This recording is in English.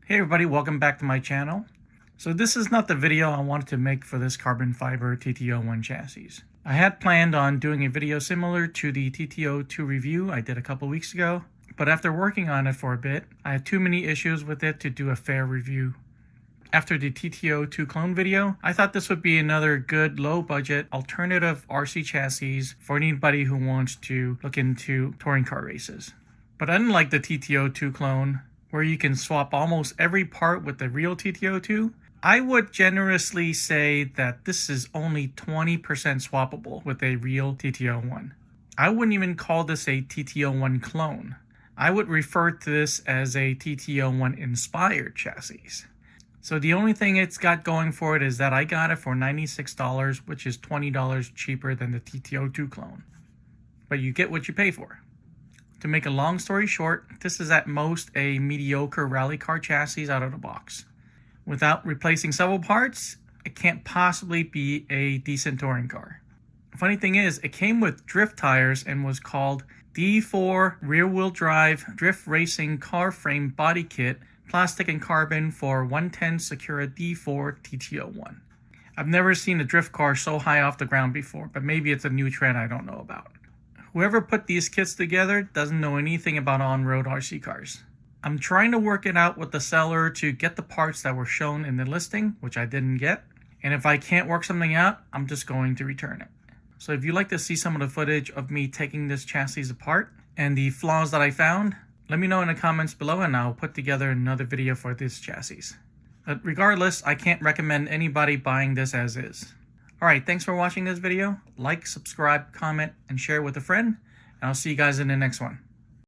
Hey everybody, welcome back to my channel. So this is not the video I wanted to make for this carbon fiber TT-01 chassis. I had planned on doing a video similar to the TT-02 review I did a couple weeks ago, but after working on it for a bit, I had too many issues with it to do a fair review. After the TT-02 clone video, I thought this would be another good low-budget alternative RC chassis for anybody who wants to look into touring car races. But unlike the TT-02 clone, where you can swap almost every part with the real TT-02, I would generously say that this is only 20% swappable with a real TT-01. I wouldn't even call this a TT-01 clone. I would refer to this as a TT-01 inspired chassis. So the only thing it's got going for it is that I got it for $96, which is $20 cheaper than the TT-02 clone. But you get what you pay for. To make a long story short, this is at most a mediocre rally car chassis out of the box. Without replacing several parts, it can't possibly be a decent touring car. Funny thing is, it came with drift tires and was called D4 rear-wheel drive drift racing car frame body kit, plastic and carbon for 110 Sakura D4 TT-01. I've never seen a drift car so high off the ground before, but maybe it's a new trend I don't know about. Whoever put these kits together doesn't know anything about on-road RC cars. I'm trying to work it out with the seller to get the parts that were shown in the listing, which I didn't get. And if I can't work something out, I'm just going to return it. So if you'd like to see some of the footage of me taking this chassis apart and the flaws that I found, let me know in the comments below and I'll put together another video for this chassis. But regardless, I can't recommend anybody buying this as is. Alright, thanks for watching this video. Like, subscribe, comment, and share with a friend. And I'll see you guys in the next one.